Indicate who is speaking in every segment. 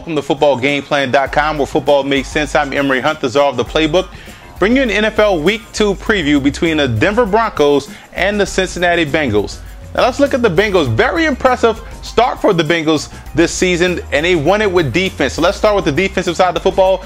Speaker 1: Welcome to footballgameplan.com, where football makes sense. I'm Emery Hunt, the czar of the playbook. Bring you an NFL Week 2 preview between the Denver Broncos and the Cincinnati Bengals. Now let's look at the Bengals. Very impressive start for the Bengals this season, and they won it with defense. So let's start with the defensive side of the football.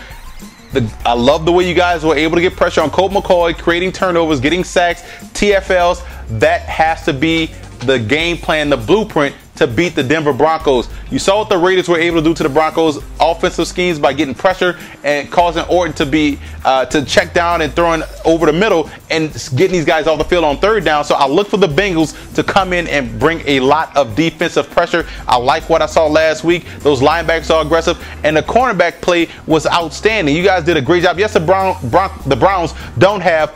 Speaker 1: I love the way you guys were able to get pressure on Colt McCoy, creating turnovers, getting sacks, TFLs. That has to be the game plan, the blueprint to beat the Denver Broncos. You saw what the Raiders were able to do to the Broncos offensive schemes by getting pressure and causing Orton to be to check down and throwing over the middle and getting these guys off the field on third down. So I look for the Bengals to come in and bring a lot of defensive pressure. I like what I saw last week. Those linebackers are aggressive, and the cornerback play was outstanding. You guys did a great job. Yes, the Browns don't have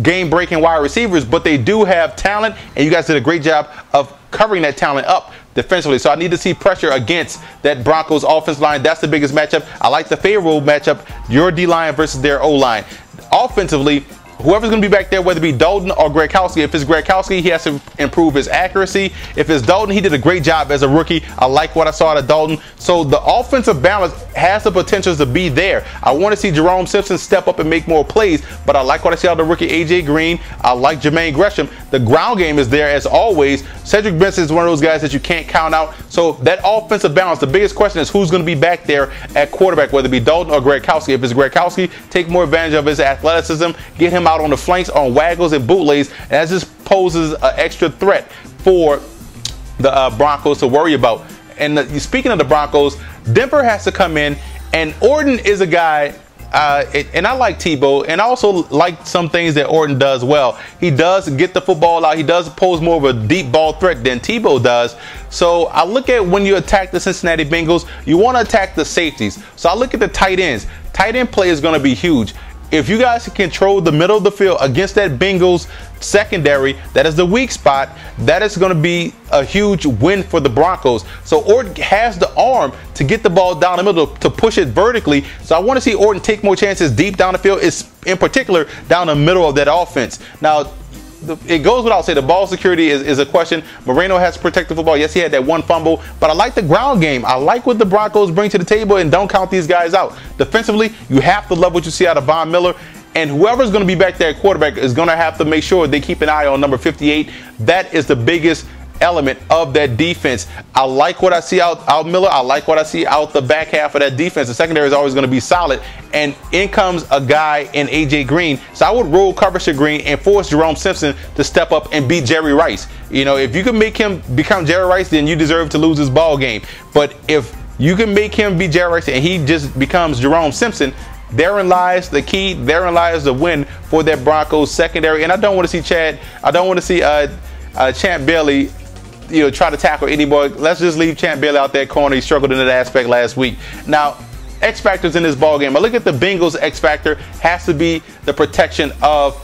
Speaker 1: game-breaking wide receivers, but they do have talent, and you guys did a great job of covering that talent up defensively. So I need to see pressure against that Broncos offense line. That's the biggest matchup. I like the favorable matchup, your D-line versus their O-line. Offensively, whoever's going to be back there, whether it be Dalton or Gronkowski, if it's Gronkowski, he has to improve his accuracy. If it's Dalton, he did a great job as a rookie. I like what I saw out of Dalton. So the offensive balance has the potential to be there. I want to see Jerome Simpson step up and make more plays, but I like what I see out of the rookie A.J. Green. I like Jermaine Gresham. The ground game is there as always. Cedric Benson is one of those guys that you can't count out. So that offensive balance, the biggest question is who's going to be back there at quarterback, whether it be Dalton or Gronkowski. If it's Gronkowski, take more advantage of his athleticism, get him out on the flanks on waggles and bootlegs, and that just poses an extra threat for the Broncos to worry about. And speaking of the Broncos, Denver has to come in, and Orton is a guy, and I like Tebow, and I also like some things that Orton does well. He does get the football out. He does pose more of a deep ball threat than Tebow does. So I look at when you attack the Cincinnati Bengals, you want to attack the safeties. So I look at the tight ends. Tight end play is going to be huge. If you guys can control the middle of the field against that Bengals secondary, that is the weak spot, that is going to be a huge win for the Broncos. So Orton has the arm to get the ball down the middle, to push it vertically. So I want to see Orton take more chances deep down the field, in particular down the middle of that offense. Now, it goes without saying, the ball security is a question. Moreno has to protect the football. Yes, he had that one fumble, but I like the ground game. I like what the Broncos bring to the table, and don't count these guys out. Defensively, you have to love what you see out of Von Miller, and whoever's going to be back there at quarterback is going to have to make sure they keep an eye on number 58. That is the biggest element of that defense. I like what I see out Miller. I like what I see out the back half of that defense. The secondary is always going to be solid, and in comes a guy in A.J. Green. So I would roll coverage to Green and force Jerome Simpson to step up and beat Jerry Rice. You know, if you can make him become Jerry Rice, then you deserve to lose this ball game. But if you can make him be Jerry Rice and he just becomes Jerome Simpson, therein lies the key. Therein lies the win for that Broncos secondary. And I don't want to see Champ Bailey, try to tackle any boy. Let's just leave Champ Bailey out there corner. He struggled in that aspect last week. Now, X factors in this ball game. I look at the Bengals. X factor has to be the protection of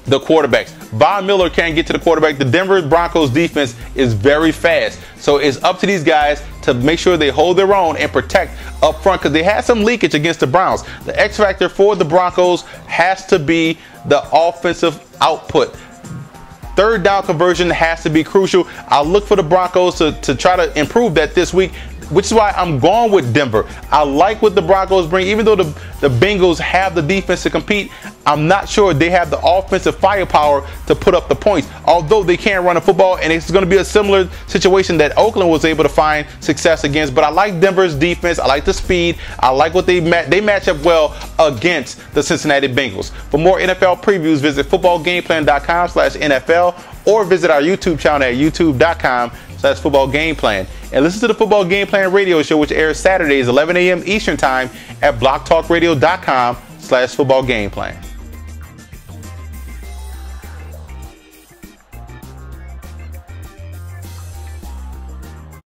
Speaker 1: the quarterbacks. Von Miller can't get to the quarterback. The Denver Broncos defense is very fast. So it's up to these guys to make sure they hold their own and protect up front, because they had some leakage against the Browns. The X factor for the Broncos has to be the offensive output. Third down conversion has to be crucial. I'll look for the Broncos to try to improve that this week, which is why I'm going with Denver. I like what the Broncos bring. Even though the Bengals have the defense to compete, I'm not sure they have the offensive firepower to put up the points, although they can run a football, and it's going to be a similar situation that Oakland was able to find success against. But I like Denver's defense. I like the speed. I like what they match up well against the Cincinnati Bengals. For more NFL previews, visit footballgameplan.com/NFL or visit our YouTube channel at youtube.com/footballgameplan. And listen to the Football Game Plan radio show, which airs Saturdays 11 a.m. Eastern Time at blogtalkradio.com/footballgameplan.